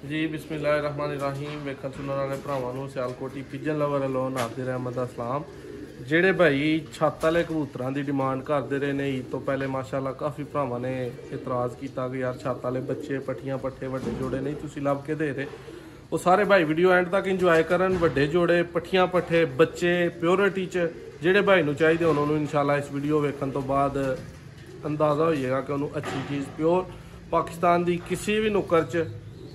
जी बिस्मिल्लाहिर्रहमानिर्रहीम। वेखन सुनने वाले भरावां नूं सियालकोटी पिजन लवर वालों नादिर अहमद दा सलाम। ਜਿਹੜੇ भाई छत्त वाले कबूतरां दी डिमांड करते रहे ने ईद तो पहले माशाल्लाह काफ़ी भरावां ने इतराज़ किया कि यार छत्त वाले बच्चे पट्ठियां पट्ठे वड्डे जोड़े नहीं तुसीं लभ के दे रहे। वो सारे भाई वीडियो एंड तक इंजॉय करन। वड्डे जोड़े पट्ठियां पट्ठे बच्चे प्योरिटी च ਜਿਹੜੇ भाई नूं चाहिए उन्होंने इंशाल्लाह इस वीडियो वेखन तो बाद अंदाज़ा हो जाएगा कि उन्होंने अच्छी चीज़ प्योर पाकिस्तान की किसी भी नुक्कर च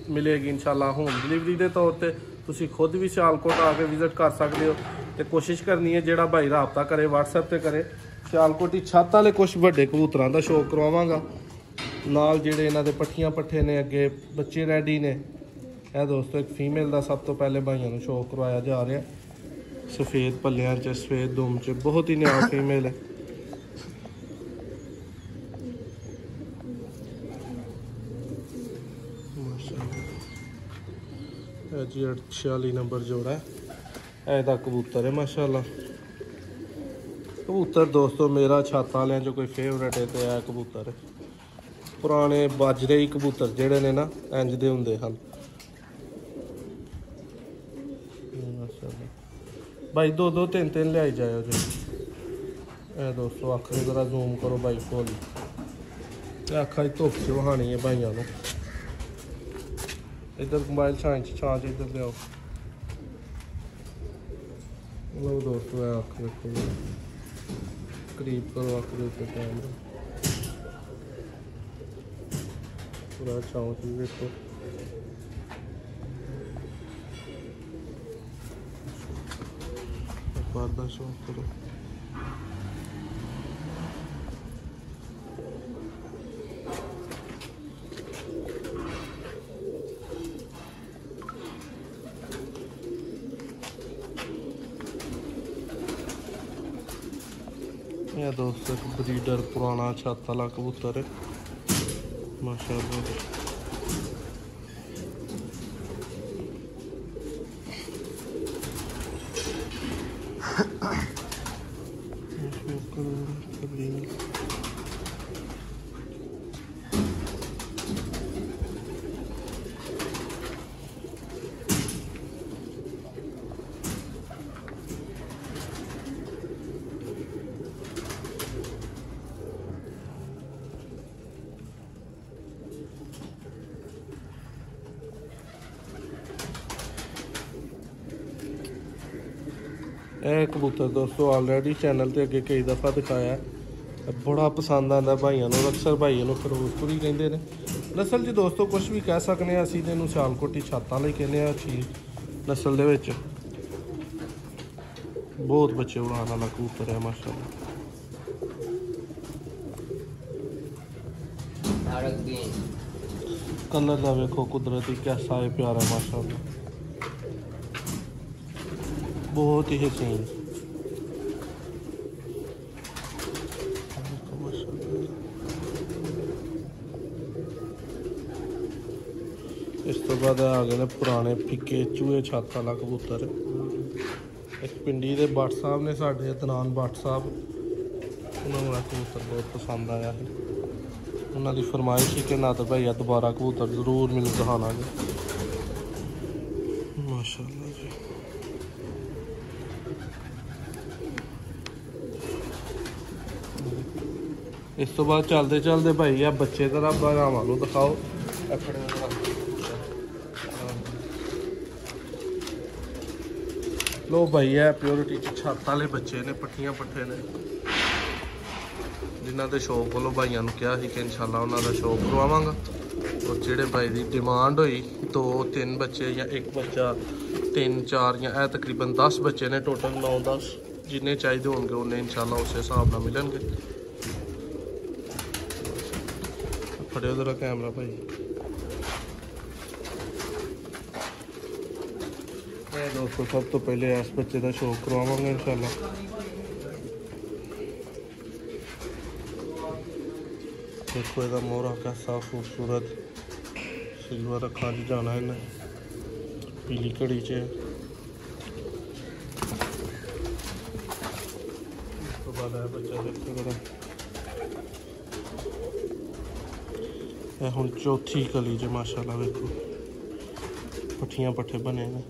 मिलेगी इंशाल्लाह। होम डिलीवरी के तौर पर तुसीं खुद भी सियालकोट आके विजिट कर सकते हो। तो कोशिश करनी है जोड़ा भाई रबता करे व्हाट्सएप पर करे। सियालकोटी छत्त वाले कुछ वड्डे कबूतरां दा शौक करवावांगा नाल जेड़े इन्हां दे पट्ठियां पट्ठे ने अगे बच्चे रेडी ने। यह दोस्तों एक फीमेल का सब तो पहले भाइयों को शौक करवाया जा रहा है। सफ़ेद पल्लियां च सफ़ेद दुम च बहुत ही नया फीमेल है। जी 46 नंबर जोड़ा है ऐदा कबूतर है माशाल्लाह। कबूतर दोस्तों मेरा छत्त वाले जो कोई फेवरेट है तो यह कबूतर है। पुराने बाजरे ही कबूतर जेड़े ने ना इंज दे हुंदे हन माशाल्लाह। भाई दो दो तीन तीन ले जाओ जी। ए दोस्तों अख में ज़रा जूम करो भाई फुल। अखा धुप च वहानी है भाइयों को। इधर मोबाइल छांच इधर ले आओ। लो दोस्तों अख देखो करीब करो अख के ऊपर कैमरा पूरा छांच देखो। पर्दा शो करो। यह दोस्तों एक ब्रीडर पुराना छत्त वाला कबूतर है माशाल्लाह। यह कबूतर दोस्तों ऑलरेडी चैनल पर अगे कई दफ़ा दिखाया है। बड़ा पसंद आता भाइयों को। अक्सर भाइयों फिरोजपुरी कहते हैं। नस्ल जी दोस्तों कुछ भी कह सकते हैं असीं इहनूं सियालकोटी छत्त वाले कहने अच्छी नस्ल दे विच बहुत बच्चे उड़ाने वाला कबूतर है माशाल्लाह। कलर का वेखो कुदरती कैसा है प्यारा माशाल्लाह बहुत ही हसीन। इस तो बाद आ गए पुराने फिके चूहे छत्त वाला कबूतर। एक पिंडी के भट्ट साहब ने साढ़े अदनान भट्ट साहब उन्होंने कबूतर बहुत पसंद आया है। उन्होंने फरमाइश ही कि नादर भाई दोबारा कबूतर जरूर मिल दिखाना जी माशाल्लाह जी। इस तो बाद चलते चलते भाई आ बच्चे तरह भरावां नूं दिखाओ। लो भाई है प्योरिटी छत्त वाले बच्चे ने पट्ठियां पट्ठे ने जिन्हों के शौक वालों भाइयों ने कहा कि इंशाल्लाह उन्होंने शौक करवावांगा। और जेडे भाई की डिमांड हुई 2-3 बच्चे या एक बच्चा 3-4 या तकरीबन 10 बच्चे ने टोटल 9-10 जिन्हें चाहिए होंगे उन्हें इंशाल्लाह उस हिसाब से मिलेंगे। फड़े जरा कैमरा भाई। दोस्तों सब तो पहले इस बच्चे का शौक करवावांगे इंशाल्लाह। देखो इसका मोहरा कैसा खूबसूरत सिल्वर अखा च जाना इन्हें पीली घड़ी च। तो बाद बच्चा देखो जरा हुण चौथी कली च माशाल्लाह। देखो पट्ठियाँ पट्ठे बने ने।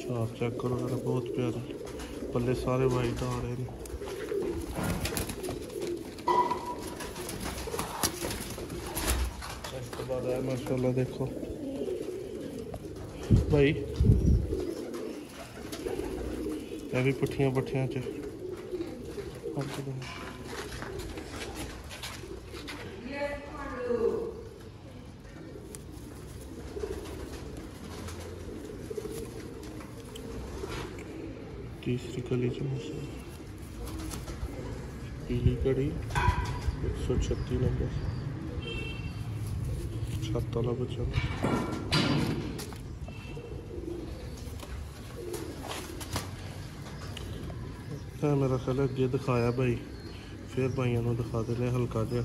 चाप चेक करो जरा, बहुत प्यारे पल्ले सारे वाइट आ रहे हैं। इसके बाद है माशाल्लाह देखो भाई, ये भी पट्ठियाँ पट्ठियाँ च 30 कली चमचा, पीली कड़ी 136 नंबर, छत वाला बच्चा। मेरा ख्याल अगे दिखाया भाई, फिर भाइयों को दिखा देने हल्का जहा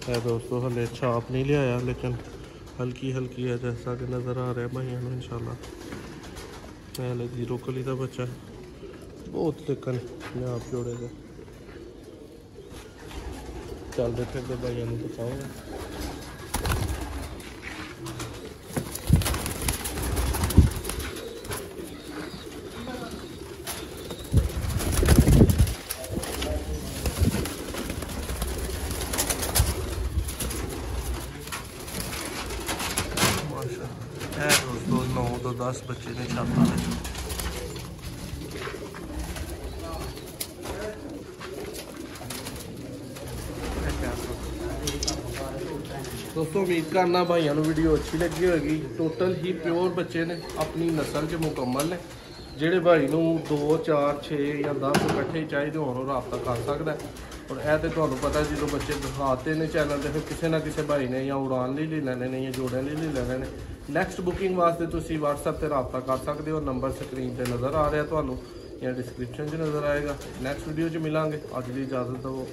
है दोस्तों। हले छाप नहीं लिया लेकिन हल्की हल्की है जैसा कि नज़र आ रहा है भाइयों को इंशाल्लाह। हले 0 कली का बच्चा बहुत, लेकिन मैं आप जोड़े थे चलते फिरते भाइयों को दिखाऊंगा। है दोस्तों 9 तो 10 बच्चे ने छापा है। दोस्तों उम्मीद करना भाइयों वीडियो अच्छी लगी होगी। टोटल ही प्योर बच्चे ने, अपनी नस्ल के मुकम्मल ने। ਜਿਹੜੇ भाई ਨੂੰ 2 4 6 या 10 ਇਕੱਠੇ ਚਾਹੀਦੇ ਹੋਣ ਉਹ ਰਾਬਤਾ ਕਰ ਸਕਦਾ। और ਇਹ ਤੇ ਤੁਹਾਨੂੰ ਪਤਾ ਜਦੋਂ ਬੱਚੇ ਦਿਖਾਤੇ ਨੇ ਚੈਨਲ ਤੇ, ਫਿਰ ਕਿਸੇ ਨਾ ਕਿਸੇ ਭਾਈ ਨੇ ਜਾਂ ਉਡਾਨ ਲਈ ਲੈਣੇ ਨੇ ਜਾਂ ਜੋੜਿਆਂ ਲਈ ਲੈਣੇ ਨੇ। ਨੈਕਸਟ ਬੁਕਿੰਗ ਵਾਸਤੇ ਤੁਸੀਂ WhatsApp ਤੇ ਰਾਬਤਾ ਕਰ ਸਕਦੇ ਹੋ। ਨੰਬਰ ਸਕਰੀਨ ਤੇ ਨਜ਼ਰ ਆ ਰਿਹਾ ਤੁਹਾਨੂੰ ਜਾਂ ਡਿਸਕ੍ਰਿਪਸ਼ਨ 'ਚ ਨਜ਼ਰ ਆਏਗਾ। ਨੈਕਸਟ ਵੀਡੀਓ 'ਚ ਮਿਲਾਂਗੇ। ਅੱਜ ਦੀ ਇਜਾਜ਼ਤ ਦਿਓ।